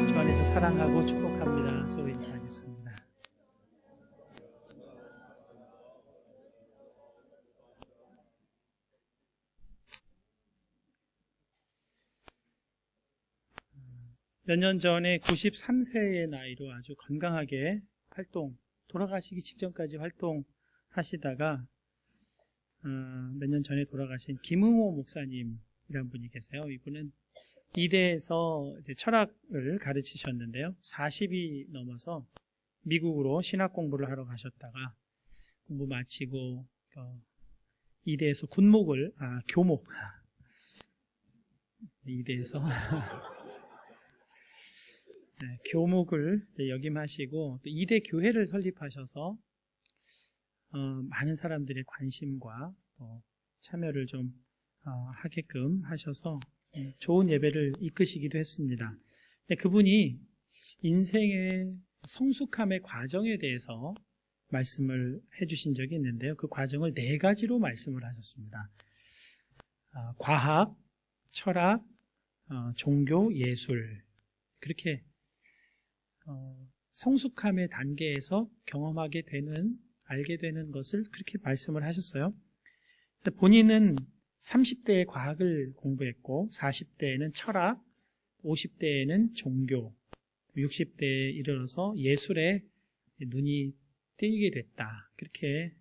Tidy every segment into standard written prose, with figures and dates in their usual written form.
주 안에서 사랑하고 축복합니다. 서로 인사하겠습니다. 몇 년 전에 93세의 나이로 아주 건강하게 돌아가시기 직전까지 활동하시다가 몇 년 전에 돌아가신 김응호 목사님이라는 분이 계세요. 이분은 이대에서 철학을 가르치셨는데요. 40이 넘어서 미국으로 신학 공부를 하러 가셨다가 공부 마치고 이대에서 교목 이대에서 네, 교목을 역임하시고 또 이대 교회를 설립하셔서 많은 사람들의 관심과 참여를 좀 하게끔 하셔서 좋은 예배를 이끄시기도 했습니다. 그분이 인생의 성숙함의 과정에 대해서 말씀을 해주신 적이 있는데요. 그 과정을 4가지로 말씀을 하셨습니다. 과학, 철학, 종교, 예술, 그렇게 성숙함의 단계에서 알게 되는 것을 그렇게 말씀을 하셨어요. 본인은 30대에 과학을 공부했고 40대에는 철학, 50대에는 종교, 60대에 이르러서 예술에 눈이 띄게 됐다. 그렇게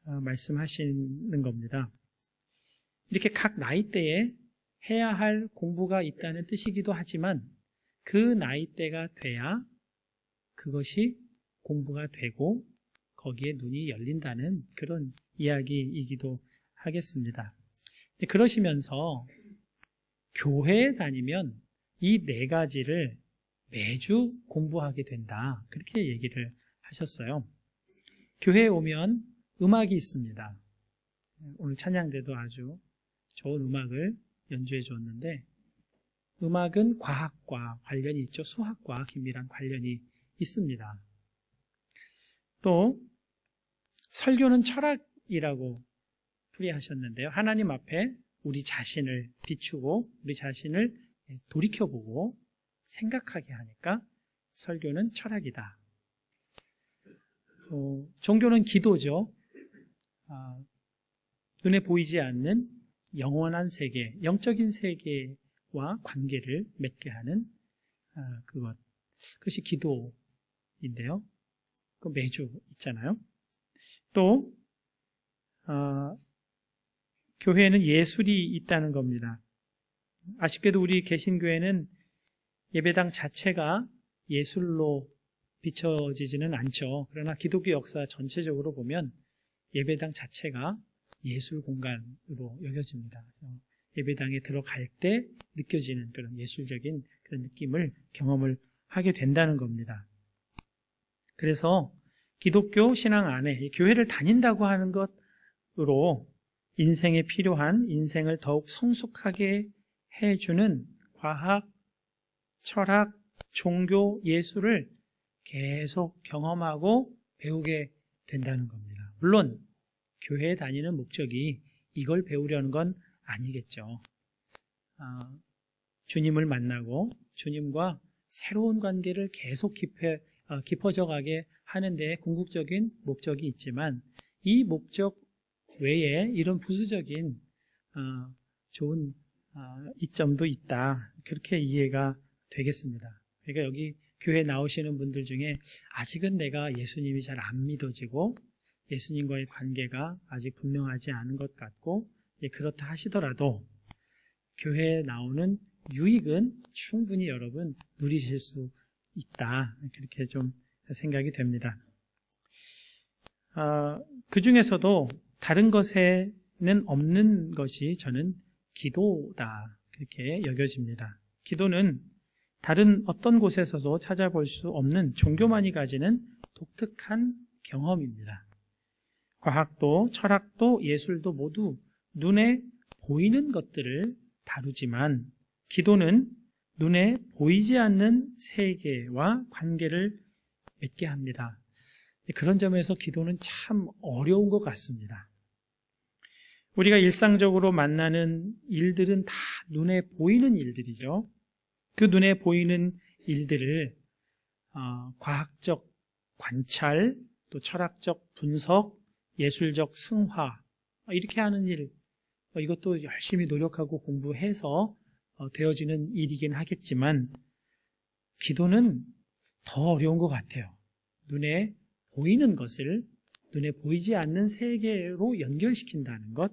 말씀하시는 겁니다. 이렇게 각 나이대에 해야 할 공부가 있다는 뜻이기도 하지만 그 나이대가 돼야 그것이 공부가 되고 거기에 눈이 열린다는 그런 이야기이기도 하겠습니다. 그러시면서 교회에 다니면 이 4가지를 매주 공부하게 된다. 그렇게 얘기를 하셨어요. 교회에 오면 음악이 있습니다. 오늘 찬양대도 아주 좋은 음악을 연주해 줬는데 음악은 과학과 관련이 있죠. 수학과 긴밀한 관련이 있습니다. 또 설교는 철학이라고 풀이하셨는데요. 하나님 앞에 우리 자신을 비추고 우리 자신을 돌이켜보고 생각하게 하니까 설교는 철학이다. 종교는 기도죠. 눈에 보이지 않는 영원한 세계, 영적인 세계와 관계를 맺게 하는 그것이 기도인데요. 그 매주 있잖아요. 또 교회에는 예술이 있다는 겁니다. 아쉽게도 우리 개신교회는 예배당 자체가 예술로 비춰지지는 않죠. 그러나 기독교 역사 전체적으로 보면 예배당 자체가 예술 공간으로 여겨집니다. 그래서 예배당에 들어갈 때 느껴지는 그런 예술적인 그런 느낌을 경험을 하게 된다는 겁니다. 그래서 기독교 신앙 안에 교회를 다닌다고 하는 것으로 인생에 필요한 인생을 더욱 성숙하게 해주는 과학, 철학, 종교, 예술을 계속 경험하고 배우게 된다는 겁니다. 물론 교회에 다니는 목적이 이걸 배우려는 건 아니겠죠. 주님을 만나고 주님과 새로운 관계를 계속 깊어져 가게 하는 데 궁극적인 목적이 있지만 이 목적 외에 이런 부수적인 좋은 이점도 있다. 그렇게 이해가 되겠습니다. 그러니까 여기 교회 나오시는 분들 중에 아직은 내가 예수님이 잘 안 믿어지고 예수님과의 관계가 아직 분명하지 않은 것 같고 그렇다 하시더라도 교회에 나오는 유익은 충분히 여러분 누리실 수 있다. 그렇게 좀 생각이 됩니다. 그 중에서도 다른 것에는 없는 것이 저는 기도다. 그렇게 여겨집니다. 기도는 다른 어떤 곳에서도 찾아볼 수 없는 종교만이 가지는 독특한 경험입니다. 과학도 철학도 예술도 모두 눈에 보이는 것들을 다루지만 기도는 눈에 보이지 않는 세계와 관계를 맺게 합니다. 그런 점에서 기도는 참 어려운 것 같습니다. 우리가 일상적으로 만나는 일들은 다 눈에 보이는 일들이죠. 그 눈에 보이는 일들을 과학적 관찰, 또 철학적 분석, 예술적 승화 이렇게 하는 일, 이것도 열심히 노력하고 공부해서 되어지는 일이긴 하겠지만 기도는 더 어려운 것 같아요. 눈에 보이는 것을 눈에 보이지 않는 세계로 연결시킨다는 것,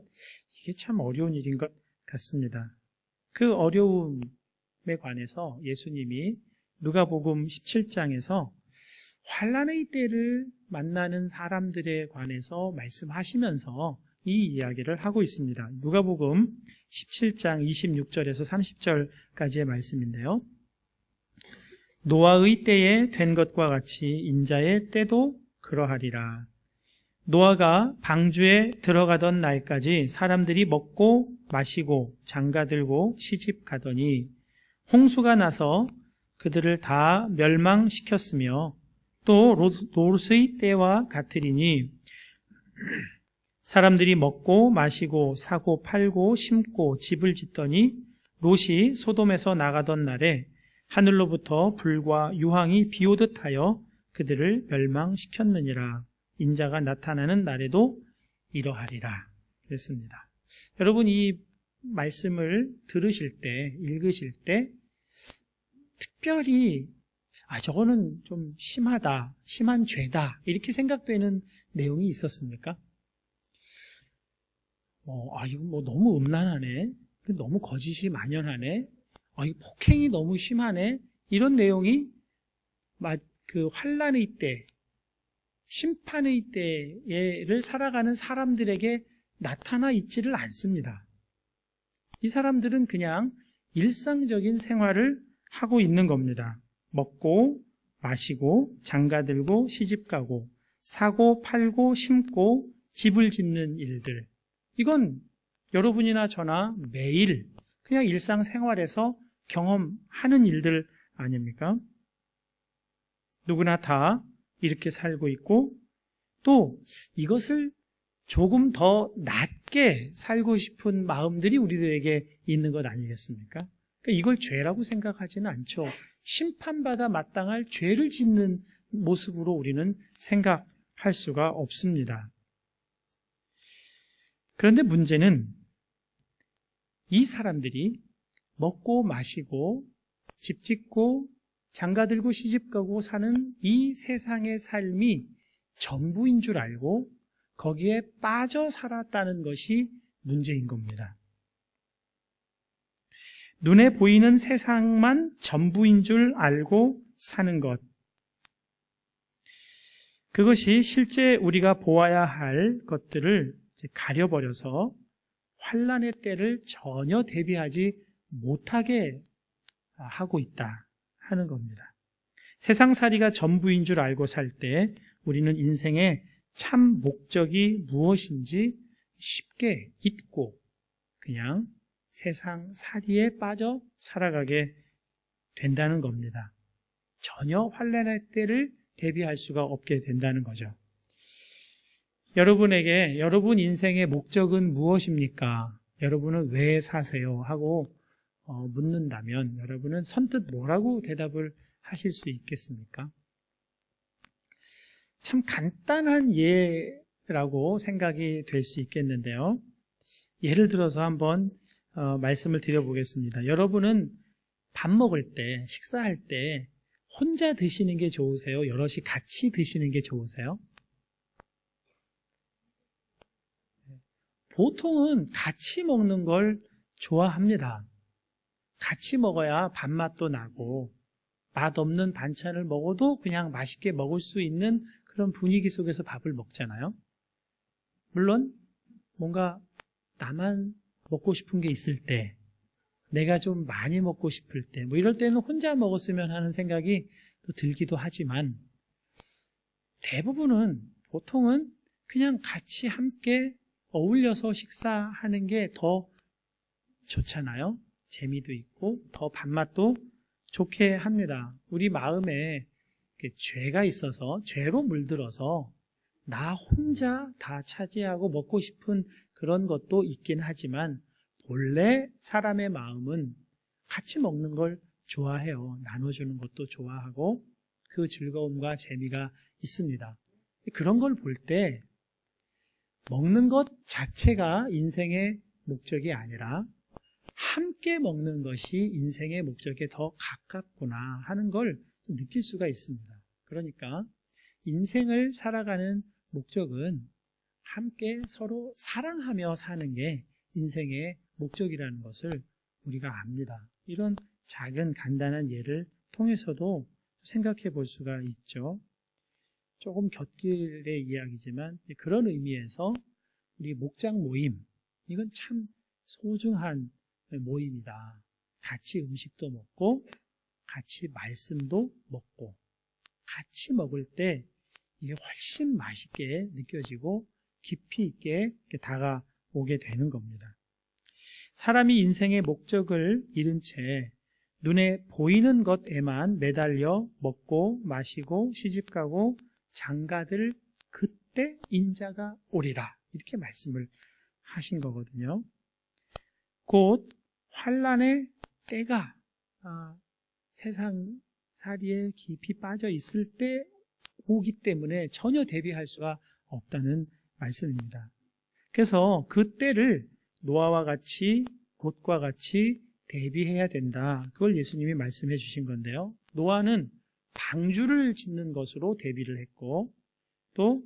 이게 참 어려운 일인 것 같습니다. 그 어려움에 관해서 예수님이 누가복음 17장에서 환난의 때를 만나는 사람들에 관해서 말씀하시면서 이 이야기를 하고 있습니다. 누가복음 17장 26절에서 30절까지의 말씀인데요. 노아의 때에 된 것과 같이 인자의 때도 그러하리라. 노아가 방주에 들어가던 날까지 사람들이 먹고 마시고 장가들고 시집가더니 홍수가 나서 그들을 다 멸망시켰으며 또 롯의 때와 같으리니 사람들이 먹고 마시고 사고 팔고 심고 집을 짓더니 롯이 소돔에서 나가던 날에 하늘로부터 불과 유황이 비오듯 하여 그들을 멸망시켰느니라. 인자가 나타나는 날에도 이러하리라. 그랬습니다. 여러분, 이 말씀을 들으실 때, 읽으실 때 특별히 저거는 좀 심하다, 심한 죄다 이렇게 생각되는 내용이 있었습니까? 이거 너무 음란하네, 너무 거짓이 만연하네, 이 폭행이 너무 심하네, 이런 내용이 그 환난의 때, 심판의 때를 살아가는 사람들에게 나타나 있지를 않습니다. 이 사람들은 그냥 일상적인 생활을 하고 있는 겁니다. 먹고 마시고 장가들고 시집가고 사고 팔고 심고 집을 짓는 일들, 이건 여러분이나 저나 매일 그냥 일상생활에서 경험하는 일들 아닙니까? 누구나 다 이렇게 살고 있고, 또 이것을 조금 더 낮게 살고 싶은 마음들이 우리들에게 있는 것 아니겠습니까? 그러니까 이걸 죄라고 생각하지는 않죠. 심판받아 마땅할 죄를 짓는 모습으로 우리는 생각할 수가 없습니다. 그런데 문제는 이 사람들이 먹고 마시고 집 짓고 장가들고 시집가고 사는 이 세상의 삶이 전부인 줄 알고 거기에 빠져 살았다는 것이 문제인 겁니다. 눈에 보이는 세상만 전부인 줄 알고 사는 것, 그것이 실제 우리가 보아야 할 것들을 가려버려서 환난의 때를 전혀 대비하지 못하게 하고 있다 하는 겁니다. 세상살이가 전부인 줄 알고 살 때 우리는 인생의 참 목적이 무엇인지 쉽게 잊고 그냥 세상살이에 빠져 살아가게 된다는 겁니다. 전혀 환난의 때를 대비할 수가 없게 된다는 거죠. 여러분에게 여러분 인생의 목적은 무엇입니까? 여러분은 왜 사세요? 하고 묻는다면 여러분은 선뜻 뭐라고 대답을 하실 수 있겠습니까? 참 간단한 예라고 생각이 될 수 있겠는데요. 예를 들어서 한번 말씀을 드려보겠습니다. 여러분은 밥 먹을 때, 식사할 때 혼자 드시는 게 좋으세요? 여럿이 같이 드시는 게 좋으세요? 보통은 같이 먹는 걸 좋아합니다. 같이 먹어야 밥맛도 나고 맛없는 반찬을 먹어도 그냥 맛있게 먹을 수 있는 그런 분위기 속에서 밥을 먹잖아요. 물론 뭔가 나만 먹고 싶은 게 있을 때, 내가 좀 많이 먹고 싶을 때, 이럴 때는 혼자 먹었으면 하는 생각이 또 들기도 하지만 대부분은 보통은 그냥 같이 함께 어울려서 식사하는 게 더 좋잖아요. 재미도 있고 더 밥맛도 좋게 합니다. 우리 마음에 죄가 있어서 죄로 물들어서 나 혼자 다 차지하고 먹고 싶은 그런 것도 있긴 하지만 본래 사람의 마음은 같이 먹는 걸 좋아해요. 나눠주는 것도 좋아하고 그 즐거움과 재미가 있습니다. 그런 걸 볼 때 먹는 것 자체가 인생의 목적이 아니라 함께 먹는 것이 인생의 목적에 더 가깝구나 하는 걸 느낄 수가 있습니다. 그러니까 인생을 살아가는 목적은 함께 서로 사랑하며 사는 게 인생의 목적이라는 것을 우리가 압니다. 이런 작은 간단한 예를 통해서도 생각해 볼 수가 있죠. 조금 곁길의 이야기지만 그런 의미에서 우리 목장 모임, 이건 참 소중한 모임이다. 같이 음식도 먹고 같이 말씀도 먹고 같이 먹을 때 이게 훨씬 맛있게 느껴지고 깊이 있게 다가오게 되는 겁니다. 사람이 인생의 목적을 잃은 채 눈에 보이는 것에만 매달려 먹고 마시고 시집가고 장가들 그때 인자가 오리라, 이렇게 말씀을 하신 거거든요. 곧 환난의 때가 세상살이에 깊이 빠져 있을 때 오기 때문에 전혀 대비할 수가 없다는 말씀입니다. 그래서 그 때를 노아와 같이 곧과 같이 대비해야 된다. 그걸 예수님이 말씀해 주신 건데요. 노아는 방주를 짓는 것으로 대비를 했고, 또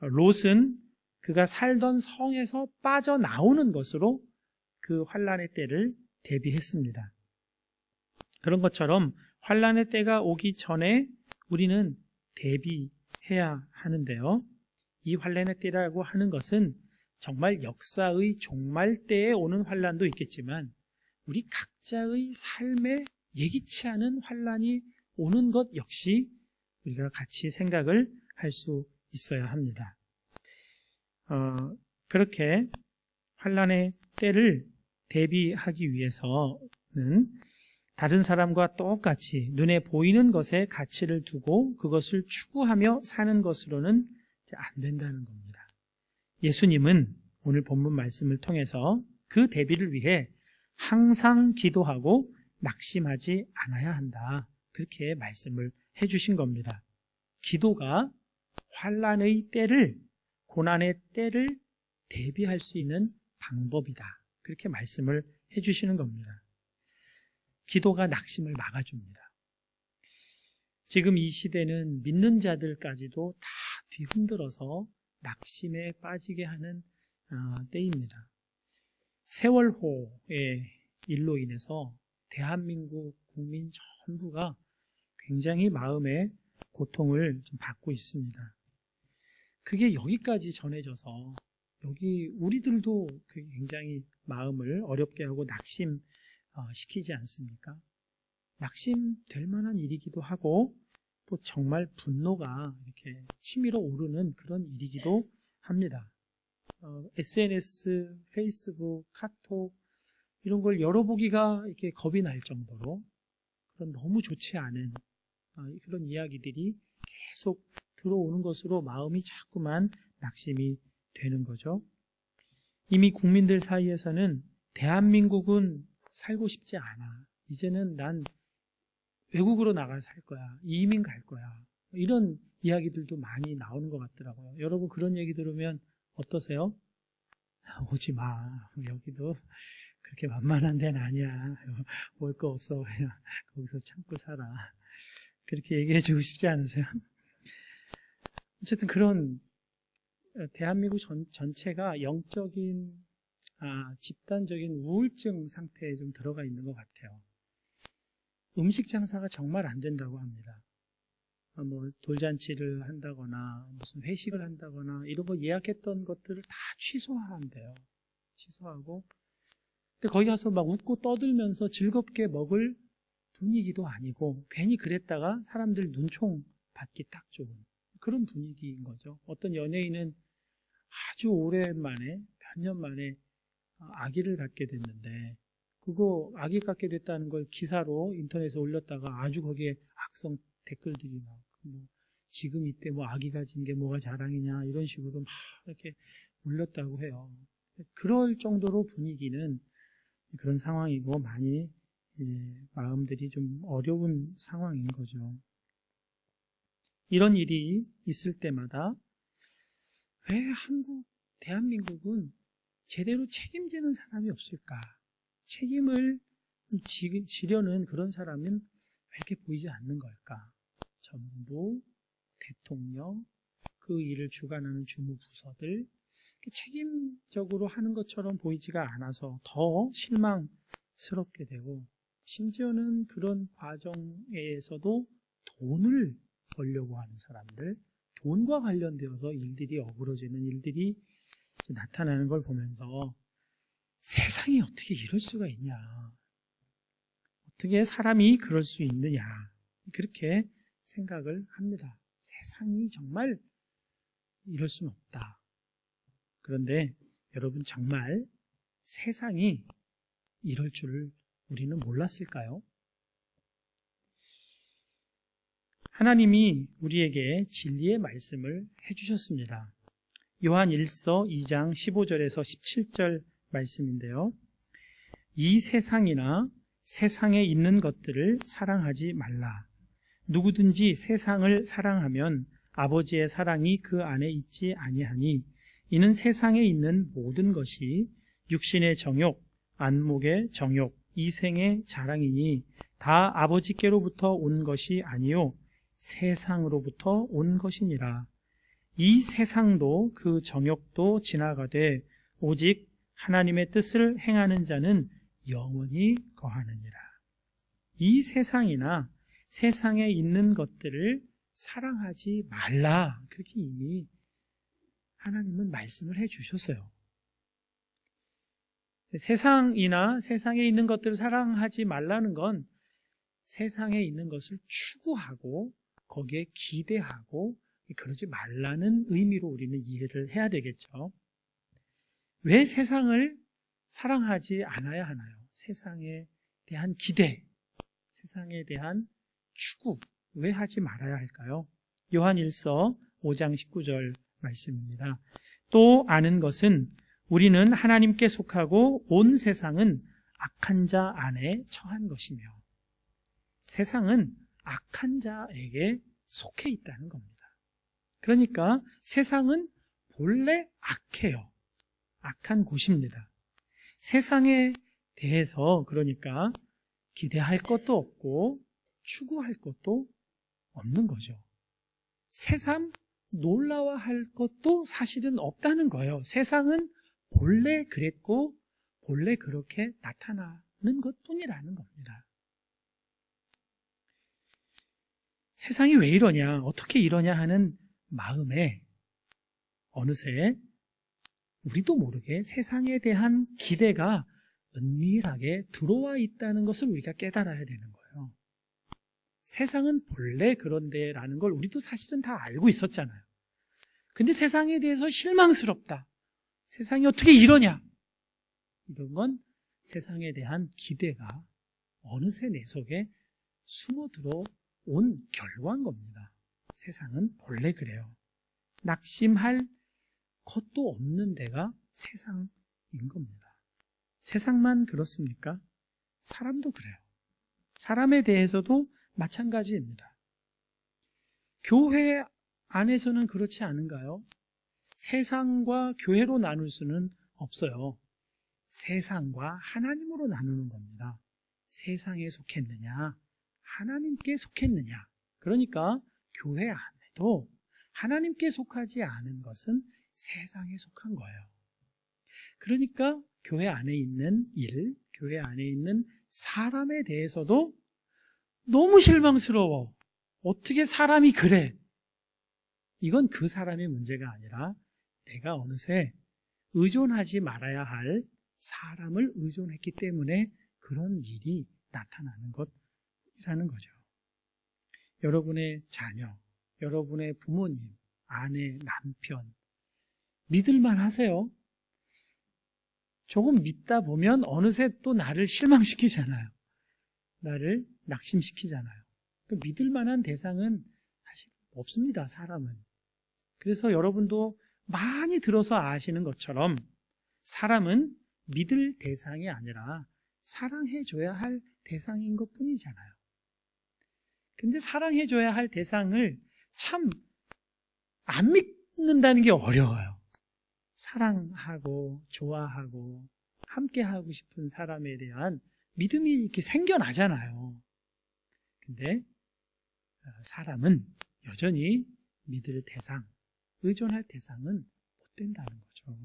롯은 그가 살던 성에서 빠져나오는 것으로 그 환난의 때를 대비했습니다. 그런 것처럼 환난의 때가 오기 전에 우리는 대비해야 하는데요. 이 환난의 때라고 하는 것은 정말 역사의 종말 때에 오는 환난도 있겠지만 우리 각자의 삶에 예기치 않은 환난이 오는 것 역시 우리가 같이 생각을 할 수 있어야 합니다. 그렇게 환난의 때를 대비하기 위해서는 다른 사람과 똑같이 눈에 보이는 것에 가치를 두고 그것을 추구하며 사는 것으로는 안 된다는 겁니다. 예수님은 오늘 본문 말씀을 통해서 그 대비를 위해 항상 기도하고 낙심하지 않아야 한다, 그렇게 말씀을 해주신 겁니다. 기도가 환난의 때를, 고난의 때를 대비할 수 있는 방법이다, 그렇게 말씀을 해주시는 겁니다. 기도가 낙심을 막아줍니다. 지금 이 시대는 믿는 자들까지도 다 뒤흔들어서 낙심에 빠지게 하는 때입니다. 세월호의 일로 인해서 대한민국 국민 전부가 굉장히 마음의 고통을 좀 받고 있습니다. 그게 여기까지 전해져서 여기 우리들도 굉장히 마음을 어렵게 하고 낙심시키지 않습니까? 낙심될 만한 일이기도 하고 또 정말 분노가 이렇게 치밀어 오르는 그런 일이기도 합니다. SNS, 페이스북, 카톡 이런 걸 열어보기가 이렇게 겁이 날 정도로 그런 너무 좋지 않은 그런 이야기들이 계속 들어오는 것으로 마음이 자꾸만 낙심이 되는 거죠. 이미 국민들 사이에서는 대한민국은 살고 싶지 않아, 이제는 난 외국으로 나가 살 거야, 이민 갈 거야, 이런 이야기들도 많이 나오는 것 같더라고요. 여러분 그런 얘기 들으면 어떠세요? 오지 마, 여기도 그렇게 만만한 데는 아니야, 올 거 없어, 그냥 거기서 참고 살아, 그렇게 얘기해 주고 싶지 않으세요? 어쨌든 그런 대한민국 전체가 영적인 집단적인 우울증 상태에 좀 들어가 있는 것 같아요. 음식 장사가 정말 안 된다고 합니다. 뭐 돌잔치를 한다거나 무슨 회식을 한다거나 이런 거 예약했던 것들을 다 취소한대요. 취소하고 근데 거기 가서 막 웃고 떠들면서 즐겁게 먹을 분위기도 아니고 괜히 그랬다가 사람들 눈총 받기 딱 좋은 그런 분위기인 거죠. 어떤 연예인은 아주 오랜만에 몇 년 만에 아기를 갖게 됐는데 그거 아기 갖게 됐다는 걸 기사로 인터넷에 올렸다가 아주 거기에 악성 댓글들이 막 지금 이때 뭐 아기 가진 게 뭐가 자랑이냐 이런 식으로 막 이렇게 올렸다고 해요. 그럴 정도로 분위기는 그런 상황이고 많이 마음들이 좀 어려운 상황인 거죠. 이런 일이 있을 때마다 왜 대한민국은 제대로 책임지는 사람이 없을까? 책임을 지려는 그런 사람은 왜 이렇게 보이지 않는 걸까? 정부, 대통령, 그 일을 주관하는 주무부서들 책임적으로 하는 것처럼 보이지가 않아서 더 실망스럽게 되고, 심지어는 그런 과정에서도 돈을 벌려고 하는 사람들, 돈과 관련되어서 일들이 어그러지는 일들이 나타나는 걸 보면서 세상이 어떻게 이럴 수가 있냐, 어떻게 사람이 그럴 수 있느냐, 그렇게 생각을 합니다. 세상이 정말 이럴 수는 없다. 그런데 여러분, 정말 세상이 이럴 줄 우리는 몰랐을까요? 하나님이 우리에게 진리의 말씀을 해주셨습니다. 요한 1서 2장 15절에서 17절 말씀인데요. 이 세상이나 세상에 있는 것들을 사랑하지 말라. 누구든지 세상을 사랑하면 아버지의 사랑이 그 안에 있지 아니하니, 이는 세상에 있는 모든 것이 육신의 정욕, 안목의 정욕, 이생의 자랑이니 다 아버지께로부터 온 것이 아니요 세상으로부터 온 것이니라. 이 세상도 그 정욕도 지나가되 오직 하나님의 뜻을 행하는 자는 영원히 거하느니라. 이 세상이나 세상에 있는 것들을 사랑하지 말라, 그렇게 이미 하나님은 말씀을 해주셨어요. 세상이나 세상에 있는 것들을 사랑하지 말라는 건 세상에 있는 것을 추구하고 거기에 기대하고 그러지 말라는 의미로 우리는 이해를 해야 되겠죠. 왜 세상을 사랑하지 않아야 하나요? 세상에 대한 기대, 세상에 대한 추구, 왜 하지 말아야 할까요? 요한 1서 5장 19절 말씀입니다. 또 아는 것은 우리는 하나님께 속하고 온 세상은 악한 자 안에 처한 것이며, 세상은 악한 자에게 속해 있다는 겁니다. 그러니까 세상은 본래 악해요. 악한 곳입니다. 세상에 대해서 그러니까 기대할 것도 없고 추구할 것도 없는 거죠. 새삼 놀라워할 것도 사실은 없다는 거예요. 세상은 본래 그랬고 본래 그렇게 나타나는 것뿐이라는 겁니다. 세상이 왜 이러냐, 어떻게 이러냐 하는 마음에 어느새 우리도 모르게 세상에 대한 기대가 은밀하게 들어와 있다는 것을 우리가 깨달아야 되는 거예요. 세상은 본래 그런데라는 걸 우리도 사실은 다 알고 있었잖아요. 근데 세상에 대해서 실망스럽다, 세상이 어떻게 이러냐, 이런 건 세상에 대한 기대가 어느새 내 속에 숨어 들어온 결과인 겁니다. 세상은 본래 그래요. 낙심할 것도 없는 데가 세상인 겁니다. 세상만 그렇습니까? 사람도 그래요. 사람에 대해서도 마찬가지입니다. 교회 안에서는 그렇지 않은가요? 세상과 교회로 나눌 수는 없어요. 세상과 하나님으로 나누는 겁니다. 세상에 속했느냐, 하나님께 속했느냐. 그러니까 교회 안에도 하나님께 속하지 않은 것은 세상에 속한 거예요. 그러니까 교회 안에 있는 일, 교회 안에 있는 사람에 대해서도 너무 실망스러워. 어떻게 사람이 그래? 이건 그 사람의 문제가 아니라 내가 어느새 의존하지 말아야 할 사람을 의존했기 때문에 그런 일이 나타나는 것이라는 거죠. 여러분의 자녀, 여러분의 부모님, 아내, 남편 믿을만 하세요? 조금 믿다 보면 어느새 또 나를 실망시키잖아요. 나를 낙심시키잖아요. 믿을 만한 대상은 사실 없습니다, 사람은. 그래서 여러분도 많이 들어서 아시는 것처럼 사람은 믿을 대상이 아니라 사랑해줘야 할 대상인 것 뿐이잖아요. 근데 사랑해줘야 할 대상을 참 안 믿는다는 게 어려워요. 사랑하고 좋아하고 함께하고 싶은 사람에 대한 믿음이 이렇게 생겨나잖아요. 근데 사람은 여전히 믿을 대상, 의존할 대상은 못 된다는 거죠.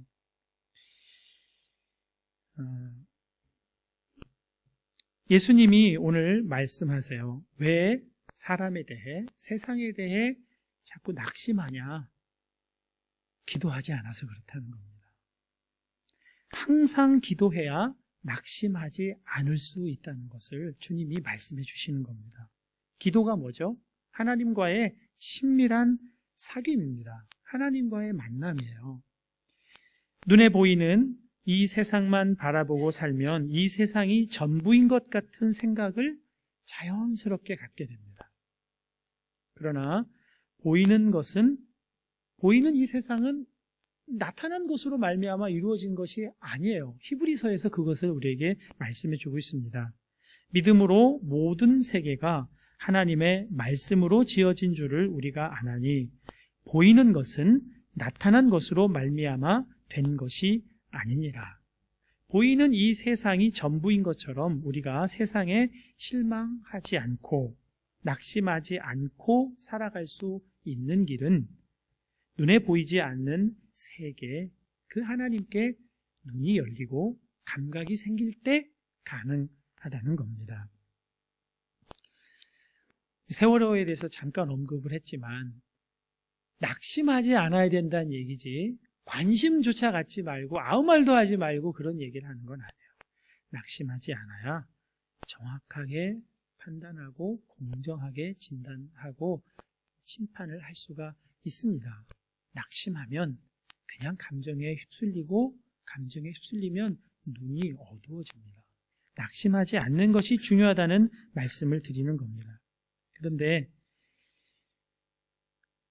예수님이 오늘 말씀하세요. 왜 사람에 대해, 세상에 대해 자꾸 낙심하냐? 기도하지 않아서 그렇다는 겁니다. 항상 기도해야 낙심하지 않을 수 있다는 것을 주님이 말씀해 주시는 겁니다. 기도가 뭐죠? 하나님과의 친밀한 사귐입니다. 하나님과의 만남이에요. 눈에 보이는 이 세상만 바라보고 살면 이 세상이 전부인 것 같은 생각을 자연스럽게 갖게 됩니다. 그러나 보이는 이 세상은 나타난 것으로 말미암아 이루어진 것이 아니에요. 히브리서에서 그것을 우리에게 말씀해 주고 있습니다. 믿음으로 모든 세계가 하나님의 말씀으로 지어진 줄을 우리가 아나니 보이는 것은 나타난 것으로 말미암아 된 것이 아니니라. 보이는 이 세상이 전부인 것처럼 우리가 세상에 실망하지 않고 낙심하지 않고 살아갈 수 있는 길은 눈에 보이지 않는 세계, 그 하나님께 눈이 열리고 감각이 생길 때 가능하다는 겁니다. 세월호에 대해서 잠깐 언급을 했지만 낙심하지 않아야 된다는 얘기지 관심조차 갖지 말고 아무 말도 하지 말고 그런 얘기를 하는 건 아니에요. 낙심하지 않아야 정확하게 판단하고 공정하게 진단하고 심판을 할 수가 있습니다. 낙심하면 그냥 감정에 휩쓸리고 감정에 휩쓸리면 눈이 어두워집니다. 낙심하지 않는 것이 중요하다는 말씀을 드리는 겁니다. 그런데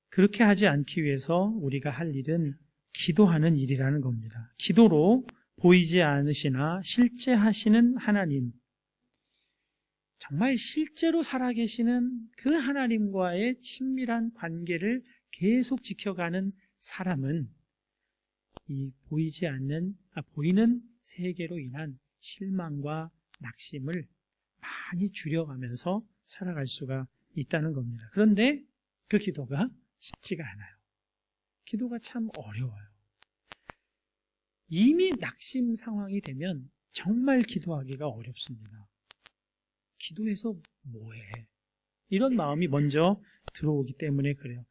그렇게 하지 않기 위해서 우리가 할 일은 기도하는 일이라는 겁니다. 기도로 보이지 않으시나 실제 하시는 하나님, 정말 실제로 살아계시는 그 하나님과의 친밀한 관계를 계속 지켜가는 사람은 이 보이는 세계로 인한 실망과 낙심을 많이 줄여가면서 살아갈 수가 있다는 겁니다. 그런데 그 기도가 쉽지가 않아요. 기도가 참 어려워요. 이미 낙심 상황이 되면 정말 기도하기가 어렵습니다. 기도해서 뭐해? 이런 마음이 먼저 들어오기 때문에 그래요.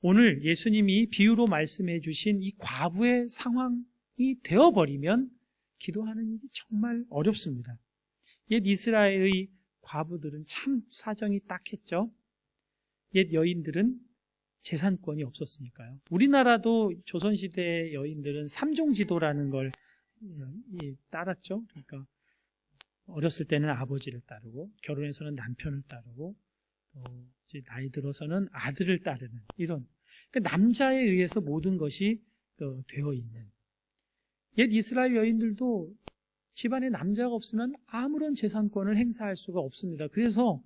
오늘 예수님이 비유로 말씀해 주신 이 과부의 상황이 되어버리면 기도하는 일이 정말 어렵습니다. 옛 이스라엘의 과부들은 참 사정이 딱했죠. 옛 여인들은 재산권이 없었으니까요. 우리나라도 조선시대 여인들은 삼종지도라는 걸 따랐죠. 그러니까 어렸을 때는 아버지를 따르고 결혼해서는 남편을 따르고 또 이제 나이 들어서는 아들을 따르는 이런 그러니까 남자에 의해서 모든 것이 되어 있는 옛 이스라엘 여인들도 집안에 남자가 없으면 아무런 재산권을 행사할 수가 없습니다. 그래서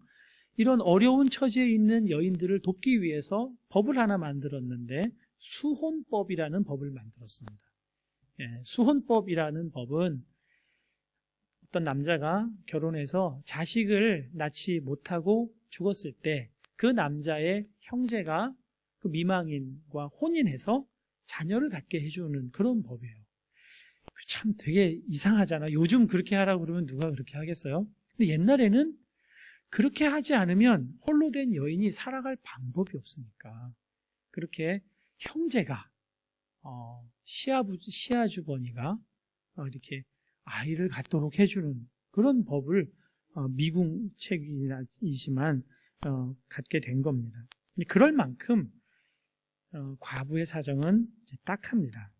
이런 어려운 처지에 있는 여인들을 돕기 위해서 법을 하나 만들었는데 수혼법이라는 법을 만들었습니다. 수혼법이라는 법은 어떤 남자가 결혼해서 자식을 낳지 못하고 죽었을 때 그 남자의 형제가 그 미망인과 혼인해서 자녀를 갖게 해주는 그런 법이에요. 참 되게 이상하잖아. 요즘 그렇게 하라고 그러면 누가 그렇게 하겠어요? 근데 옛날에는 그렇게 하지 않으면 홀로 된 여인이 살아갈 방법이 없으니까 그렇게 형제가 시아주버니가 이렇게 아이를 갖도록 해주는 그런 법을 미궁책이지만 갖게 된 겁니다. 그럴 만큼 과부의 사정은 딱합니다.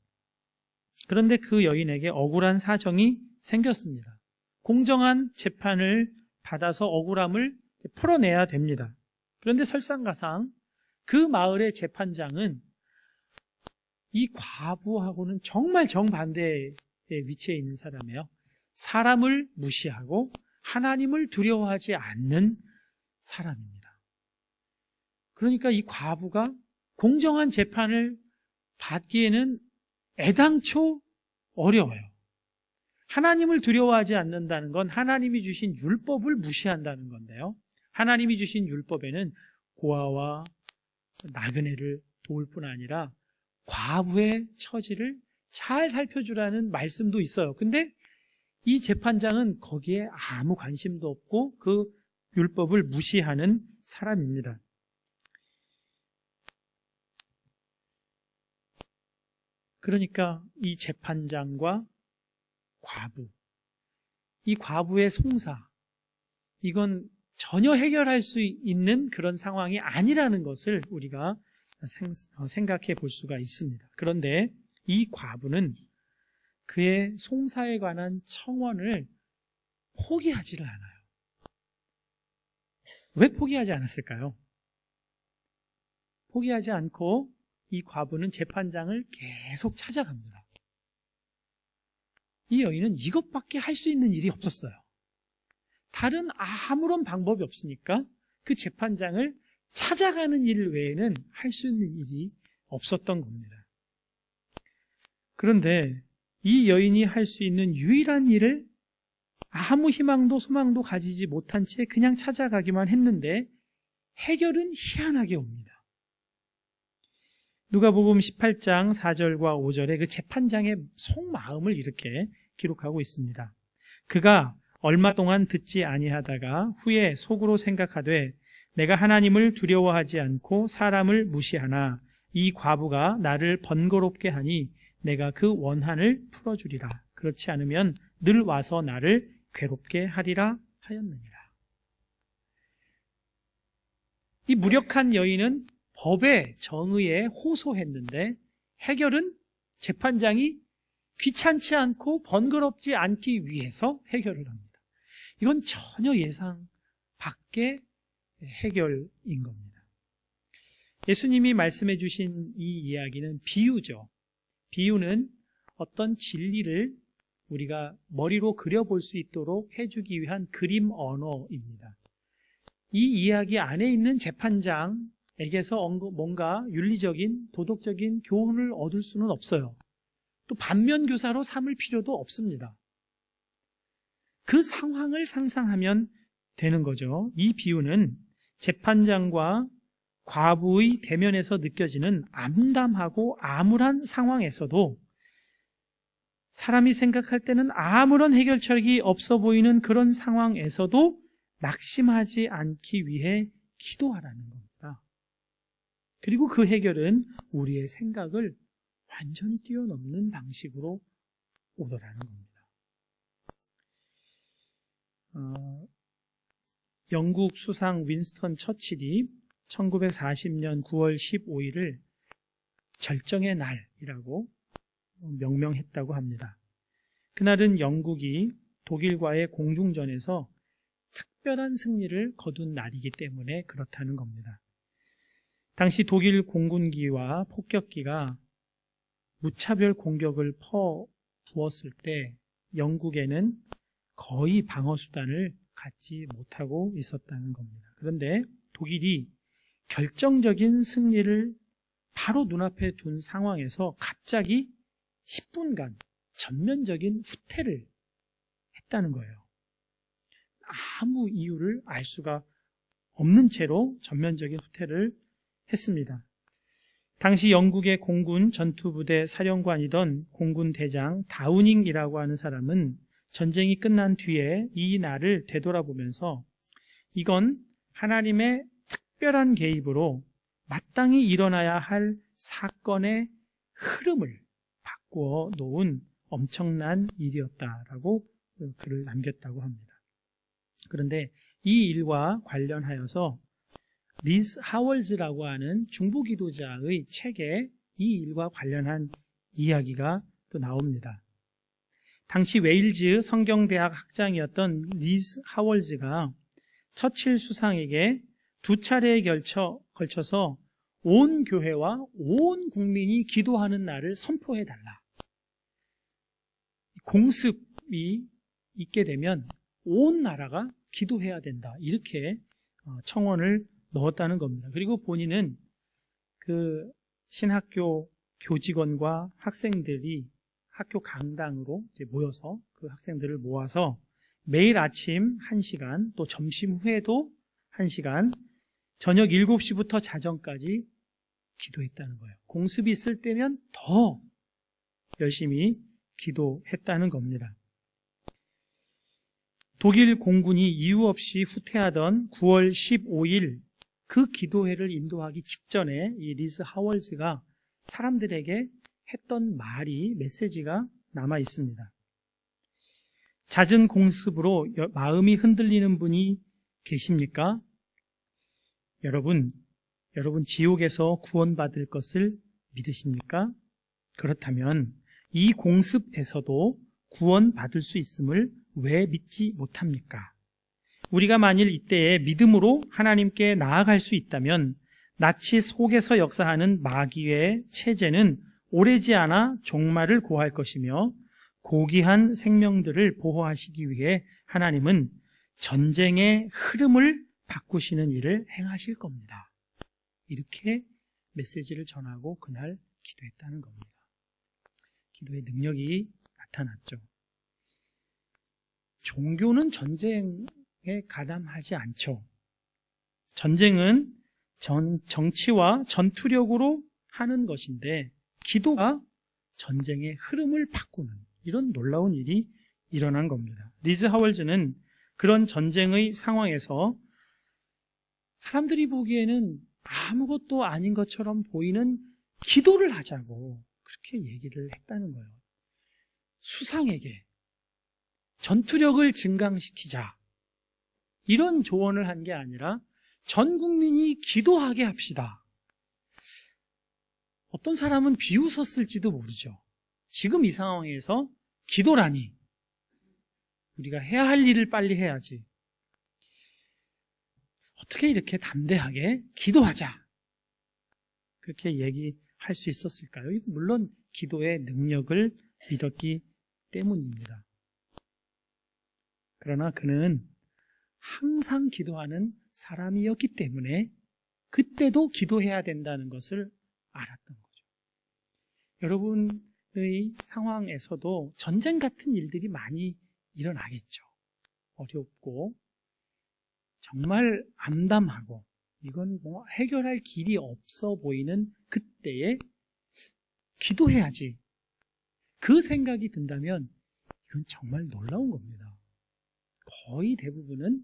그런데 그 여인에게 억울한 사정이 생겼습니다. 공정한 재판을 받아서 억울함을 풀어내야 됩니다. 그런데 설상가상 그 마을의 재판장은 이 과부하고는 정말 정반대의 위치해 있는 사람이에요. 사람을 무시하고 하나님을 두려워하지 않는 사람입니다. 그러니까 이 과부가 공정한 재판을 받기에는 애당초 어려워요. 하나님을 두려워하지 않는다는 건 하나님이 주신 율법을 무시한다는 건데요. 하나님이 주신 율법에는 고아와 나그네를 도울 뿐 아니라 과부의 처지를 잘 살펴주라는 말씀도 있어요. 근데 이 재판장은 거기에 아무 관심도 없고 그 율법을 무시하는 사람입니다. 그러니까 이 재판장과 과부, 이 과부의 송사, 이건 전혀 해결할 수 있는 그런 상황이 아니라는 것을 우리가 생각해 볼 수가 있습니다. 그런데 이 과부는 그의 송사에 관한 청원을 포기하지를 않아요. 왜 포기하지 않았을까요? 포기하지 않고 이 과부는 재판장을 계속 찾아갑니다. 이 여인은 이것밖에 할 수 있는 일이 없었어요. 다른 아무런 방법이 없으니까 그 재판장을 찾아가는 일 외에는 할 수 있는 일이 없었던 겁니다. 그런데 이 여인이 할 수 있는 유일한 일을 아무 희망도 소망도 가지지 못한 채 그냥 찾아가기만 했는데 해결은 희한하게 옵니다. 누가복음 18장 4절과 5절에 그 재판장의 속마음을 이렇게 기록하고 있습니다. 그가 얼마 동안 듣지 아니하다가 후에 속으로 생각하되 내가 하나님을 두려워하지 않고 사람을 무시하나 이 과부가 나를 번거롭게 하니 내가 그 원한을 풀어주리라. 그렇지 않으면 늘 와서 나를 괴롭게 하리라 하였느니라. 이 무력한 여인은 법의 정의에 호소했는데 해결은 재판장이 귀찮지 않고 번거롭지 않기 위해서 해결을 합니다. 이건 전혀 예상 밖의 해결인 겁니다. 예수님이 말씀해 주신 이 이야기는 비유죠. 비유는 어떤 진리를 우리가 머리로 그려볼 수 있도록 해주기 위한 그림 언어입니다. 이 이야기 안에 있는 재판장에게서 뭔가 윤리적인, 도덕적인 교훈을 얻을 수는 없어요. 또 반면교사로 삼을 필요도 없습니다. 그 상황을 상상하면 되는 거죠. 이 비유는 재판장과 과부의 대면에서 느껴지는 암담하고 암울한 상황에서도 사람이 생각할 때는 아무런 해결책이 없어 보이는 그런 상황에서도 낙심하지 않기 위해 기도하라는 겁니다. 그리고 그 해결은 우리의 생각을 완전히 뛰어넘는 방식으로 오더라는 겁니다. 영국 수상 윈스턴 처칠이 1940년 9월 15일을 절정의 날이라고 명명했다고 합니다. 그날은 영국이 독일과의 공중전에서 특별한 승리를 거둔 날이기 때문에 그렇다는 겁니다. 당시 독일 공군기와 폭격기가 무차별 공격을 퍼부었을 때 영국에는 거의 방어수단을 갖지 못하고 있었다는 겁니다. 그런데 독일이 결정적인 승리를 바로 눈앞에 둔 상황에서 갑자기 10분간 전면적인 후퇴를 했다는 거예요. 아무 이유를 알 수가 없는 채로 전면적인 후퇴를 했습니다. 당시 영국의 공군 전투부대 사령관이던 공군 대장 다우닝이라고 하는 사람은 전쟁이 끝난 뒤에 이 날을 되돌아보면서 이건 하나님의 특별한 개입으로 마땅히 일어나야 할 사건의 흐름을 바꾸어 놓은 엄청난 일이었다라고 글을 남겼다고 합니다. 그런데 이 일과 관련하여서 리스 하월즈라고 하는 중보기도자의 책에 이 일과 관련한 이야기가 또 나옵니다. 당시 웨일즈 성경대학 학장이었던 리스 하월즈가 처칠 수상에게 2차례에 걸쳐서 온 교회와 온 국민이 기도하는 날을 선포해달라. 공습이 있게 되면 온 나라가 기도해야 된다. 이렇게 청원을 넣었다는 겁니다. 그리고 본인은 그 신학교 교직원과 학생들이 학교 강당으로 이제 모여서 그 학생들을 모아서 매일 아침 1시간, 또 점심 후에도 1시간, 저녁 7시부터 자정까지 기도했다는 거예요. 공습이 있을 때면 더 열심히 기도했다는 겁니다. 독일 공군이 이유 없이 후퇴하던 9월 15일 그 기도회를 인도하기 직전에 이 리즈 하월즈가 사람들에게 했던 말이, 메시지가 남아 있습니다. 잦은 공습으로 마음이 흔들리는 분이 계십니까? 여러분 지옥에서 구원받을 것을 믿으십니까? 그렇다면 이 공습에서도 구원받을 수 있음을 왜 믿지 못합니까? 우리가 만일 이때에 믿음으로 하나님께 나아갈 수 있다면 낯이 속에서 역사하는 마귀의 체제는 오래지 않아 종말을 고할 것이며 고귀한 생명들을 보호하시기 위해 하나님은 전쟁의 흐름을 바꾸시는 일을 행하실 겁니다. 이렇게 메시지를 전하고 그날 기도했다는 겁니다. 기도의 능력이 나타났죠. 종교는 전쟁에 가담하지 않죠. 전쟁은 정치와 전투력으로 하는 것인데 기도가 전쟁의 흐름을 바꾸는 이런 놀라운 일이 일어난 겁니다. 리즈 하월즈는 그런 전쟁의 상황에서 사람들이 보기에는 아무것도 아닌 것처럼 보이는 기도를 하자고 그렇게 얘기를 했다는 거예요. 수상에게 전투력을 증강시키자, 이런 조언을 한 게 아니라 전 국민이 기도하게 합시다. 어떤 사람은 비웃었을지도 모르죠. 지금 이 상황에서 기도라니, 우리가 해야 할 일을 빨리 해야지, 어떻게 이렇게 담대하게 기도하자, 그렇게 얘기할 수 있었을까요? 물론 기도의 능력을 믿었기 때문입니다. 그러나 그는 항상 기도하는 사람이었기 때문에 그때도 기도해야 된다는 것을 알았던 거죠. 여러분의 상황에서도 전쟁 같은 일들이 많이 일어나겠죠. 어렵고 정말 암담하고 이건 뭐 해결할 길이 없어 보이는 그때에 기도해야지, 그 생각이 든다면 이건 정말 놀라운 겁니다. 거의 대부분은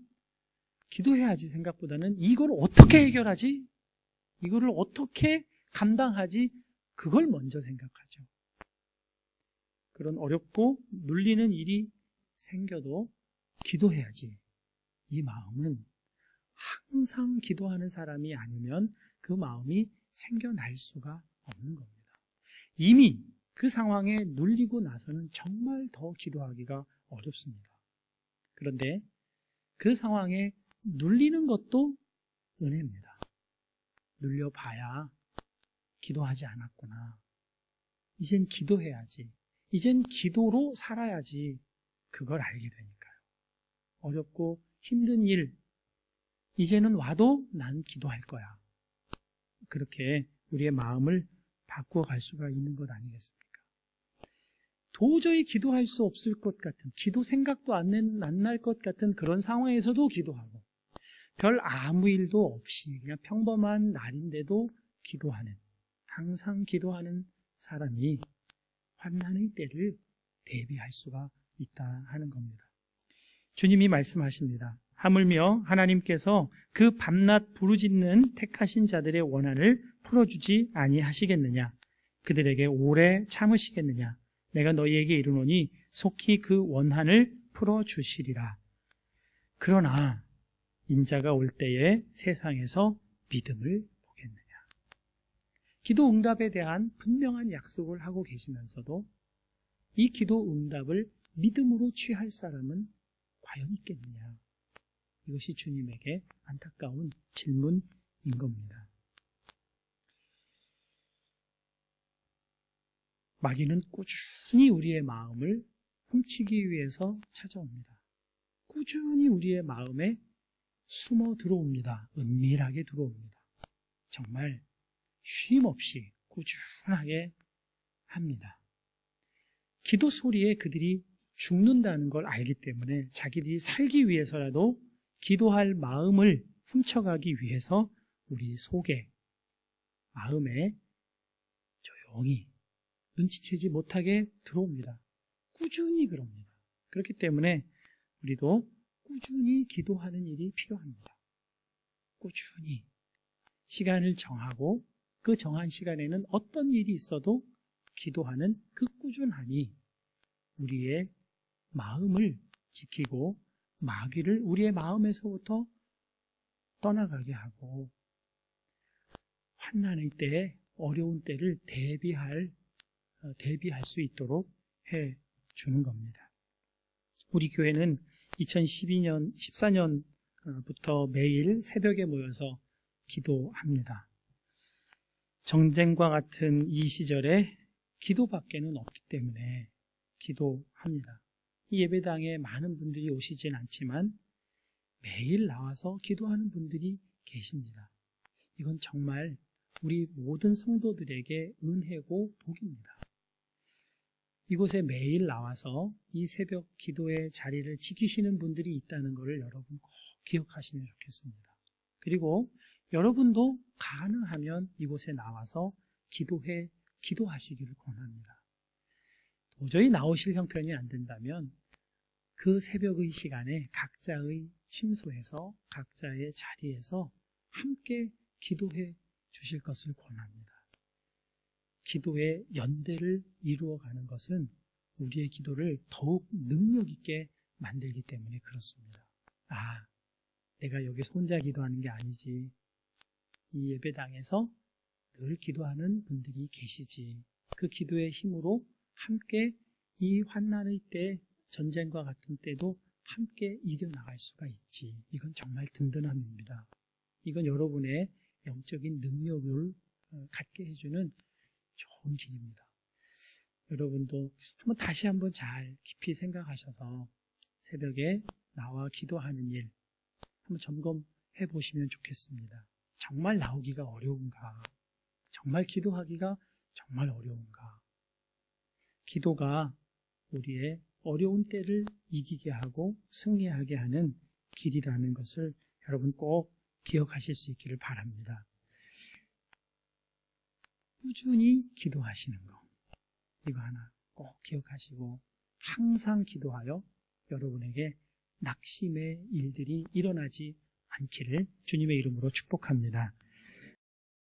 기도해야지 생각보다는 이걸 어떻게 해결하지? 이거를 어떻게 감당하지? 그걸 먼저 생각하죠. 그런 어렵고 눌리는 일이 생겨도 기도해야지, 이 마음은 항상 기도하는 사람이 아니면 그 마음이 생겨날 수가 없는 겁니다. 이미 그 상황에 눌리고 나서는 정말 더 기도하기가 어렵습니다. 그런데 그 상황에 눌리는 것도 은혜입니다. 눌려봐야 기도하지 않았구나, 이젠 기도해야지, 이젠 기도로 살아야지, 그걸 알게 되니까요. 어렵고 힘든 일, 이제는 와도 난 기도할 거야, 그렇게 우리의 마음을 바꾸어 갈 수가 있는 것 아니겠습니까? 도저히 기도할 수 없을 것 같은, 기도 생각도 안 날 것 같은 그런 상황에서도 기도하고, 별 아무 일도 없이 그냥 평범한 날인데도 기도하는, 항상 기도하는 사람이 환난의 때를 대비할 수가 있다 하는 겁니다. 주님이 말씀하십니다. 하물며 하나님께서 그 밤낮 부르짖는 택하신 자들의 원한을 풀어주지 아니하시겠느냐? 그들에게 오래 참으시겠느냐? 내가 너희에게 이르노니 속히 그 원한을 풀어주시리라. 그러나 인자가 올 때에 세상에서 믿음을 보겠느냐? 기도 응답에 대한 분명한 약속을 하고 계시면서도 이 기도 응답을 믿음으로 취할 사람은 과연 있겠느냐? 이것이 주님에게 안타까운 질문인 겁니다. 마귀는 꾸준히 우리의 마음을 훔치기 위해서 찾아옵니다. 꾸준히 우리의 마음에 숨어 들어옵니다. 은밀하게 들어옵니다. 정말 쉼 없이 꾸준하게 합니다. 기도 소리에 그들이 죽는다는 걸 알기 때문에 자기들이 살기 위해서라도 기도할 마음을 훔쳐가기 위해서 우리 속에, 마음에 조용히 눈치채지 못하게 들어옵니다. 꾸준히 그럽니다. 그렇기 때문에 우리도 꾸준히 기도하는 일이 필요합니다. 꾸준히 시간을 정하고 그 정한 시간에는 어떤 일이 있어도 기도하는 그 꾸준함이 우리의 마음을 지키고 마귀를 우리의 마음에서부터 떠나가게 하고 환난의 때에 어려운 때를 대비할 수 있도록 해주는 겁니다. 우리 교회는 2014년부터 매일 새벽에 모여서 기도합니다. 전쟁과 같은 이 시절에 기도밖에는 없기 때문에 기도합니다. 이 예배당에 많은 분들이 오시진 않지만 매일 나와서 기도하는 분들이 계십니다. 이건 정말 우리 모든 성도들에게 은혜고 복입니다. 이곳에 매일 나와서 이 새벽 기도의 자리를 지키시는 분들이 있다는 것을 여러분 꼭 기억하시면 좋겠습니다. 그리고 여러분도 가능하면 이곳에 나와서 기도하시기를 권합니다. 도저히 나오실 형편이 안 된다면 그 새벽의 시간에 각자의 침소에서 각자의 자리에서 함께 기도해 주실 것을 권합니다. 기도의 연대를 이루어가는 것은 우리의 기도를 더욱 능력 있게 만들기 때문에 그렇습니다. 내가 여기서 혼자 기도하는 게 아니지. 이 예배당에서 늘 기도하는 분들이 계시지. 그 기도의 힘으로 함께 이 환난의 때, 전쟁과 같은 때도 함께 이겨나갈 수가 있지. 이건 정말 든든함입니다. 이건 여러분의 영적인 능력을 갖게 해주는 좋은 길입니다. 여러분도 다시 한번 잘 깊이 생각하셔서 새벽에 나와 기도하는 일 한번 점검해 보시면 좋겠습니다. 정말 나오기가 어려운가? 정말 기도하기가 정말 어려운가? 기도가 우리의 어려운 때를 이기게 하고 승리하게 하는 길이라는 것을 여러분 꼭 기억하실 수 있기를 바랍니다. 꾸준히 기도하시는 거, 이거 하나 꼭 기억하시고 항상 기도하여 여러분에게 낙심의 일들이 일어나지 않기를 주님의 이름으로 축복합니다.